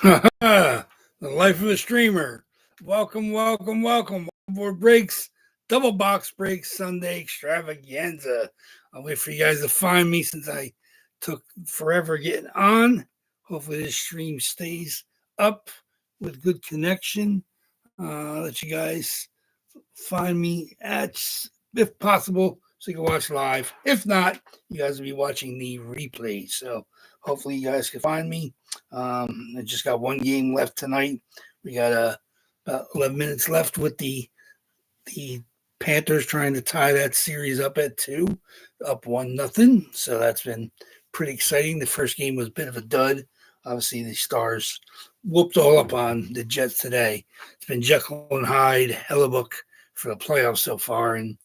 The life of a streamer. Welcome. Board breaks, double box breaks, Sunday extravaganza. I'll wait for you guys to find me since I took forever getting on. Hopefully, this stream stays up with good connection. Let you guys find me if possible, so you can watch live. If not, you guys will be watching the replay. So hopefully you guys can find me. I just got one game left tonight. We got about 11 minutes left with the Panthers trying to tie that series up at 2, up 1-0. So that's been pretty exciting. The first game was a bit of a dud. Obviously, the Stars whooped all up on the Jets today. It's been Jekyll and Hyde, Hellebuck for the playoffs so far, and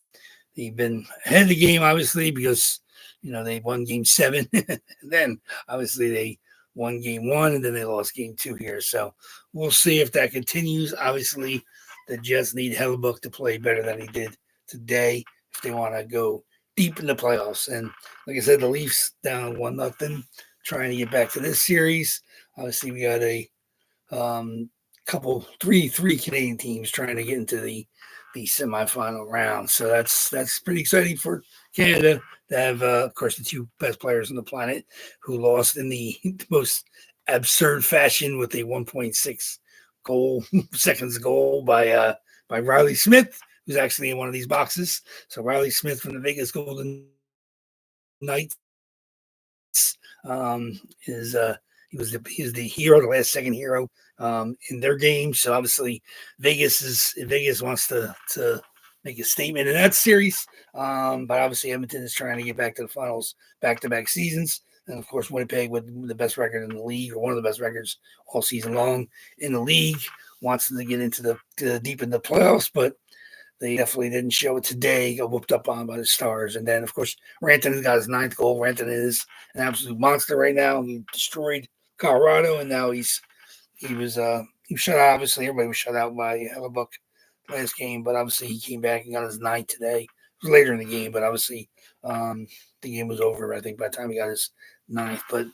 they've been ahead of the game, obviously, because they won game 7. And then obviously they won game 1, and then they lost game 2 here. So we'll see if that continues. Obviously, the Jets need Hellebuck to play better than he did today if they want to go deep in the playoffs. And like I said, the Leafs down 1-0, trying to get back to this series. Obviously, we got a three Canadian teams trying to get into the semifinal round. So that's pretty exciting for Canada to have, of course, the two best players on the planet who lost in the most absurd fashion with a 1.6 seconds goal by Riley Smith, who's actually in one of these boxes. So Riley Smith from the Vegas Golden Knights is he was the hero, the last second hero in their game. So obviously Vegas wants to make a statement in that series. But obviously Edmonton is trying to get back to the finals, back-to-back seasons. And of course, Winnipeg, with the best record in the league, or one of the best records all season long in the league, wants them to get into the deep in the playoffs, but they definitely didn't show it today. Got whooped up on by the Stars. And then, of course, Rantanen got his 9th goal. Rantanen is an absolute monster right now. He destroyed Colorado, and now he was shut out. Obviously, everybody was shut out by Hellebuck last game, but obviously he came back and got his 9th today. It was later in the game, but obviously the game was over, I think, by the time he got his 9th. But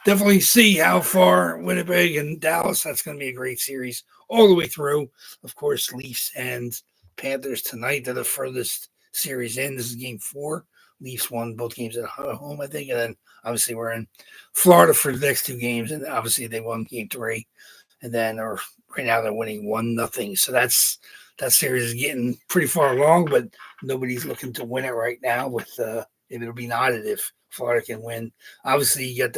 definitely see how far Winnipeg and Dallas, that's going to be a great series all the way through. Of course, Leafs and Panthers tonight. They're the furthest series in. This is game 4. Leafs won both games at home, I think. And then obviously we're in Florida for the next 2 games. And obviously they won game 3. And then right now they're winning 1-0. So that series is getting pretty far along, but nobody's looking to win it right now. It'll be knotted if Florida can win. Obviously, you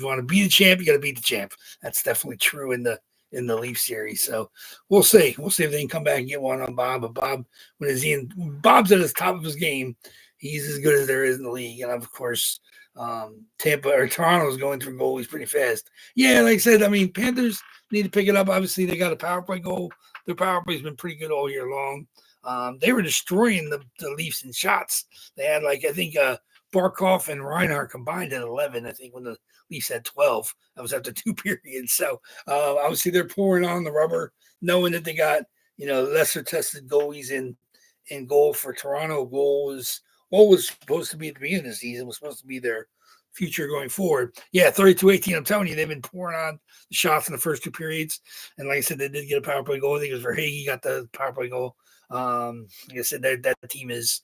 want to be the champ, you got to beat the champ. That's definitely true in the Leaf series. So we'll see. We'll see if they can come back and get one on Bob. But Bob's at the top of his game. He's as good as there is in the league. And of course, Toronto's going through goalies pretty fast. Yeah, like I said, I mean, Panthers need to pick it up. Obviously, they got a power play goal. Their power play's been pretty good all year long. They were destroying the Leafs in shots. They had, I think, Barkov and Reinhart combined at 11, I think, when the Leafs had 12. That was after 2 periods. So, obviously, they're pouring on the rubber, knowing that they got, lesser tested goalies in goal for Toronto. Goal was what was supposed to be at the beginning of the season, was supposed to be their future going forward. Yeah, 32-18. I'm telling you, they've been pouring on the shots in the first 2 periods. And like I said, they did get a power play goal. I think it was Verhage got the power play goal. Like I said, that team is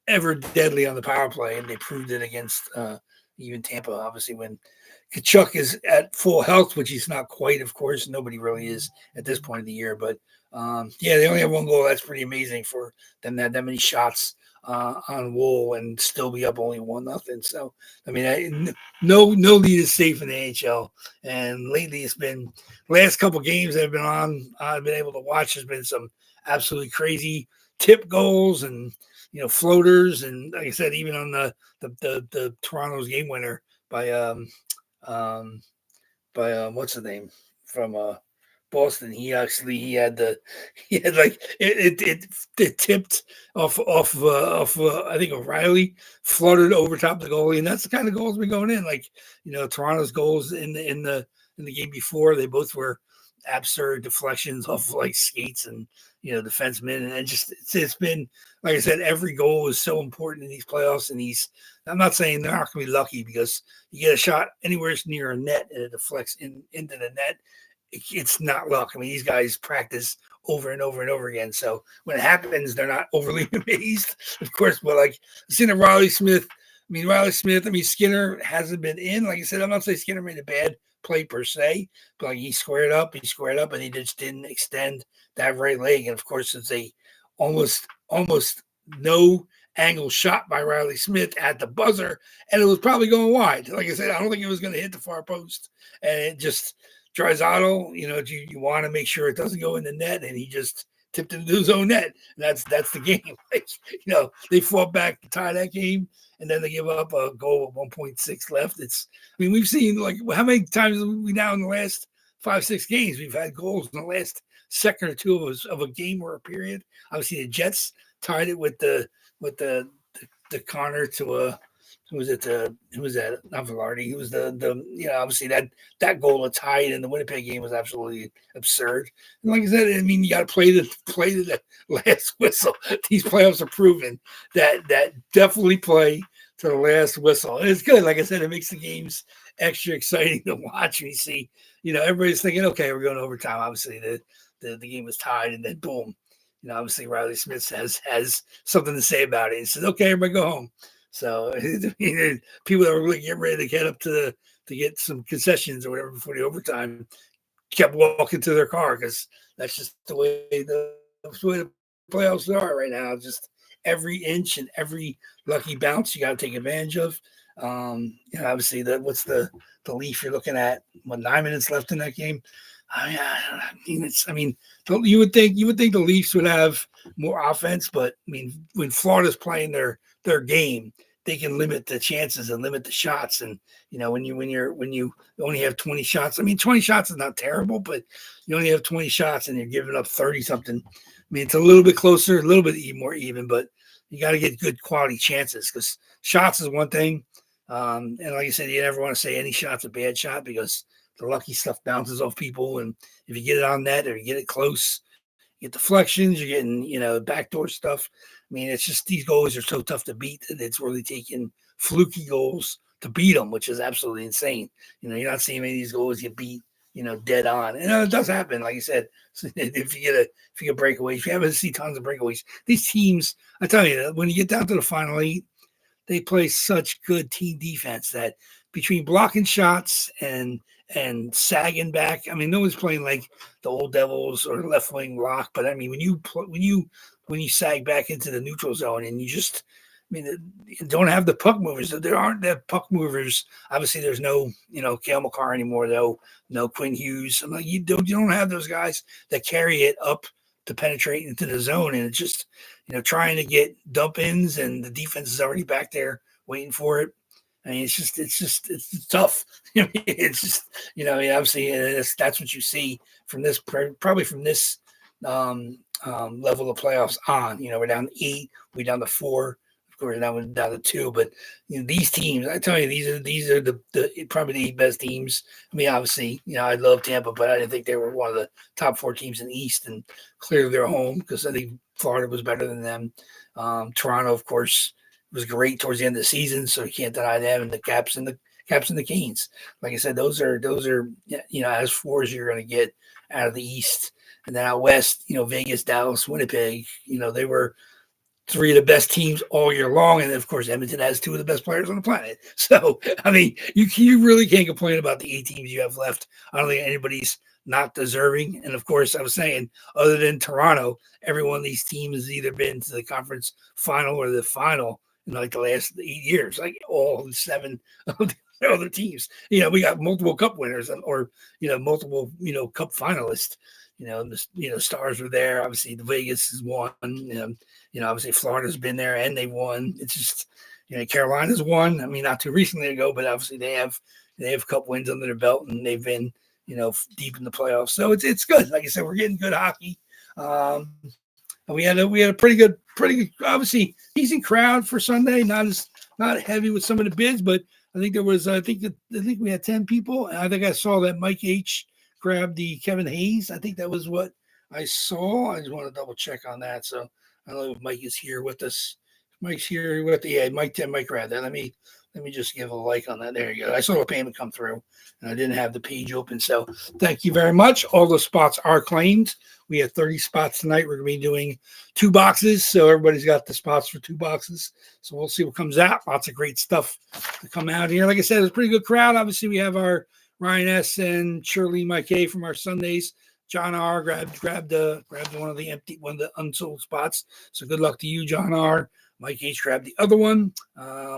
ever deadly on the power play, and they proved it against even Tampa. Obviously, when Kachuk is at full health, which he's not quite, of course, nobody really is at this point of the year. But they only have 1 goal. That's pretty amazing for them to have that many shots on Wool and still be up only 1-0. So I mean, no lead is safe in the NHL. And lately, it's been last couple games that have been on. I've been able to watch. There's been some absolutely crazy tip goals and floaters, and like I said, even on the Toronto's game winner by what's the name from Boston. He had it tipped off I think O'Reilly, fluttered over top the goalie, and that's the kind of goals been going in. Toronto's goals in the game before, they both were absurd deflections off of skates and defensemen, and it's been, like I said, every goal is so important in these playoffs. And I'm not saying they're not going to be lucky, because you get a shot anywhere near a net and it deflects into the net, it's not luck. I mean, these guys practice over and over and over again. So when it happens, they're not overly amazed, of course. But like seeing a Riley Smith, Skinner hasn't been in. Like I said, I'm not saying Skinner made a bad play per se, but like he squared up, and he just didn't extend that right leg. And of course, it's a almost no angle shot by Riley Smith at the buzzer, and it was probably going wide. Like I said, I don't think it was going to hit the far post, and it just Drysaddle, you want to make sure it doesn't go in the net, and he just tipped into his own net. And that's the game. Like, they fought back to tie that game, and then they give up a goal with 1.6 left. We've seen like how many times we now in the last 5-6 games we've had goals in the last second or two of a game or a period. Obviously, the Jets tied it with the corner to a. Who was that? Not Velarde. It was obviously that goal of tied in the Winnipeg game was absolutely absurd. And like I said, you got to play the last whistle. These playoffs are proven that definitely play to the last whistle. And it's good. Like I said, it makes the games extra exciting to watch. And you see, everybody's thinking, okay, we're going to overtime. Obviously, the game was tied, and then boom. Obviously Riley Smith has something to say about it. He says, okay, everybody go home. So people that were really getting ready to get up to get some concessions or whatever before the overtime kept walking to their car because that's just the way the playoffs are right now. Just every inch and every lucky bounce you got to take advantage of. Obviously what's the Leaf you're looking at? 9 minutes left in that game. You would think the Leafs would have more offense, but when Florida's playing their game, they can limit the chances and limit the shots. And when you only have 20 shots, 20 shots is not terrible, but you only have 20 shots and you're giving up 30 something. It's a little bit closer, a little bit more even, but you got to get good quality chances because shots is one thing. And like I said, you never want to say any shot's a bad shot because the lucky stuff bounces off people. And if you get it on net or you get it close, you get deflections, you're getting, backdoor stuff. It's just these goals are so tough to beat that it's really taking fluky goals to beat them, which is absolutely insane. You're not seeing many of these goals get beat, dead on. And it does happen, like you said. If you get breakaways, if you haven't seen tons of breakaways, these teams, I tell you, when you get down to the final 8, they play such good team defense that between blocking shots and sagging back, no one's playing like the Old Devils or left wing lock. But when you sag back into the neutral zone and you just, you don't have the puck movers. There aren't that puck movers. Obviously, there's no, Cale Makar anymore, though. No Quinn Hughes. You don't have those guys that carry it up to penetrate into the zone, and it's just, trying to get dump ins, and the defense is already back there waiting for it. It's tough. It's just, obviously that's what you see from this, probably from this level of playoffs on. We're down to 8, we're down to 4, of course, now we're down to 2. But these teams, I tell you, these are the probably the 8 best teams. Obviously, I love Tampa, but I didn't think they were one of the top 4 teams in the East, and clearly they're home because I think Florida was better than them. Toronto, of course, was great towards the end of the season, so you can't deny them. And the Caps and the Canes. Like I said, those are as 4 as you're going to get out of the East. And then out West, Vegas, Dallas, Winnipeg, they were 3 of the best teams all year long. And of course, Edmonton has 2 of the best players on the planet. So, you really can't complain about the 8 teams you have left. I don't think anybody's not deserving. And of course, I was saying, other than Toronto, every one of these teams has either been to the conference final or the final in like the last 8 years, like all 7 of the other teams. We got multiple cup winners or, multiple, cup finalists. The Stars were there. Obviously, the Vegas has won. Obviously Florida's been there and they've won. It's just, Carolina's won. Not too recently ago, but obviously they have cup wins under their belt and they've been, deep in the playoffs. So it's good. Like I said, we're getting good hockey. We had a pretty good, obviously decent crowd for Sunday. Not heavy with some of the bids, but I think there was, I think we had 10 people. And I think I saw that Mike H grabbed the Kevin Hayes. I think that was what I saw. I just want to double check on that. So I don't know if Mike is here with us. Mike's here with Mike grabbed that. Let me Let me just give a like on that. There you go. I saw the payment come through, and I didn't have the page open. So thank you very much. All the spots are claimed. We have 30 spots tonight. We're going to be doing 2 boxes. So everybody's got the spots for 2 boxes. So we'll see what comes out. Lots of great stuff to come out here. Like I said, it's a pretty good crowd. Obviously, we have our Ryan S. and Shirley Mike A. from our Sundays. John R. grabbed one of the unsold spots. So good luck to you, John R. Mike H. grabbed the other one.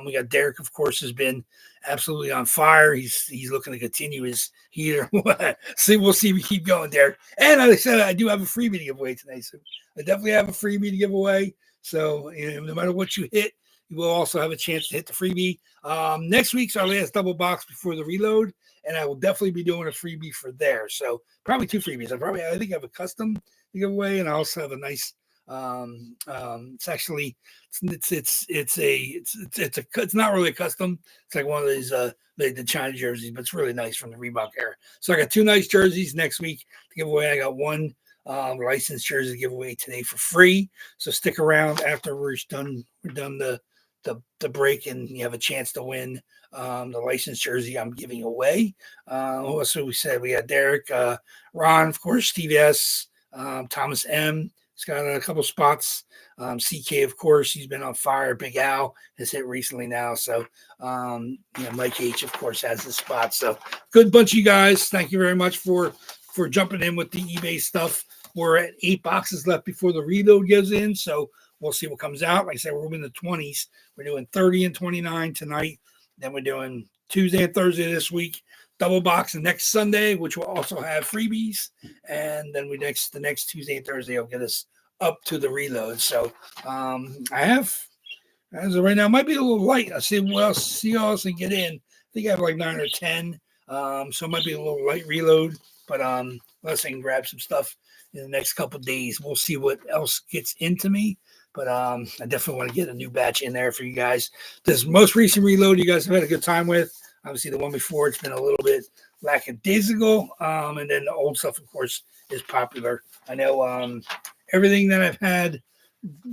We got Derek, of course, has been absolutely on fire. He's looking to continue his heater. We'll see if we keep going, Derek. And like I said, I do have a freebie to give away today. So I definitely have a freebie to give away. So no matter what you hit, you will also have a chance to hit the freebie. Next week's our last double box before the reload, and I will definitely be doing a freebie for there. So probably 2 freebies. I think I have a custom to give away, and I also have a nice. It's actually it's not really a custom. It's like one of these the China jerseys, but it's really nice from the Reebok era. So I got 2 nice jerseys next week to give away. I got 1 licensed jersey to give away today for free. So stick around after we're done the break, and you have a chance to win the licensed jersey I'm giving away. Also, we said we got Derek, Ron, of course, Steve S, Thomas M. He's got a couple spots. CK, of course, he's been on fire. Big Al has hit recently now. So, Mike H, of course, has the spot. So, good bunch of you guys. Thank you very much for jumping in with the eBay stuff. We're at 8 boxes left before the reload goes in. So, we'll see what comes out. Like I said, we're in the 20s. We're doing 30 and 29 tonight. Then we're doing Tuesday and Thursday this week. Double box the next Sunday, which will also have freebies, and then the next Tuesday and Thursday will get us up to the reload. So I have, as of right now, might be a little light. I see what else can get in. I think I have like 9 or 10, so it might be a little light reload. But unless I can grab some stuff in the next couple of days, we'll see what else gets into me. But I definitely want to get a new batch in there for you guys. This most recent reload, you guys have had a good time with. Obviously, the one before, it's been a little bit lackadaisical. And then the old stuff, of course, is popular. I know everything that I've had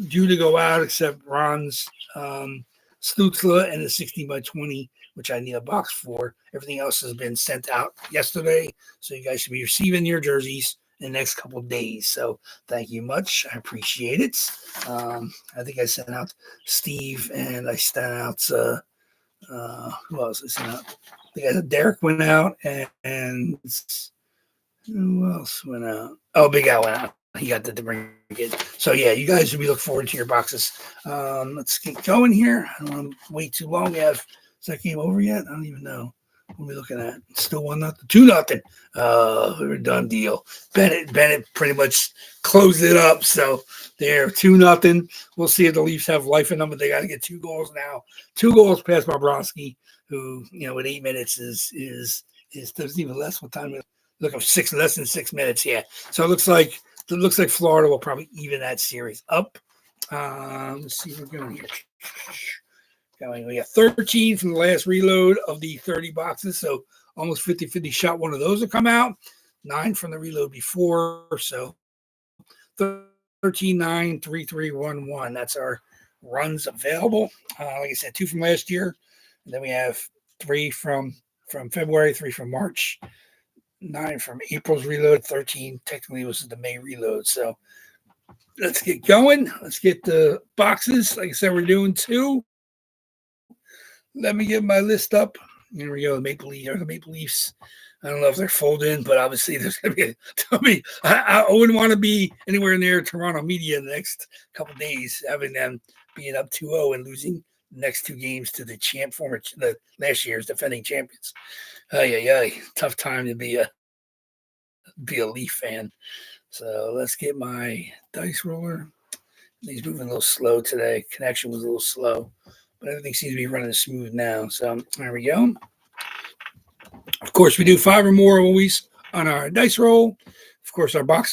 due to go out except Ron's Stutzla and the 16x20, which I need a box for. Everything else has been sent out yesterday. So you guys should be receiving your jerseys in the next couple of days. So thank you much. I appreciate it. I think I sent out Steve, and I sent out who else I sent out? I think Derek went out, and who else went out? Oh, Big Al went out. He got the bring it. So yeah, you guys should be looking forward to your boxes. Let's get going here. I don't want to wait too long. Is that game over yet? I don't even know. What are we looking at? Still 1-0, 2-0. We're done deal. Bennett pretty much closed it up. So they're 2-0. We'll see if the Leafs have life in them, but they got to get 2 goals now. 2 goals past Bobrovsky, who with 8 minutes is there's even less. What time? Look, less than 6 minutes. Yeah. So it looks like Florida will probably even that series up. Let's see where we're going here. We got 13 from the last reload of the 30 boxes, so almost 50-50 shot one of those will come out. 9 from the reload before, so 13, 9, 3, 3, 1, 1. That's our runs available. Like I said, 2 from last year, and then we have 3 from February, 3 from March, 9 from April's reload, 13 technically was the May reload. So let's get going. Let's get the boxes. Like I said, we're doing 2. Let me get my list up. Here we go. The Maple Leafs. I don't know if they're folding, but obviously there's going to be. I wouldn't want to be anywhere near Toronto media in the next couple of days, having them being up 2-0 and losing the next 2 games to the last year's defending champions. Tough time to be a Leaf fan. So let's get my dice roller. He's moving a little slow today. Connection was a little slow. But everything seems to be running smooth now. So there we go. Of course, we do 5 or more always on our dice roll. Of course, our boxes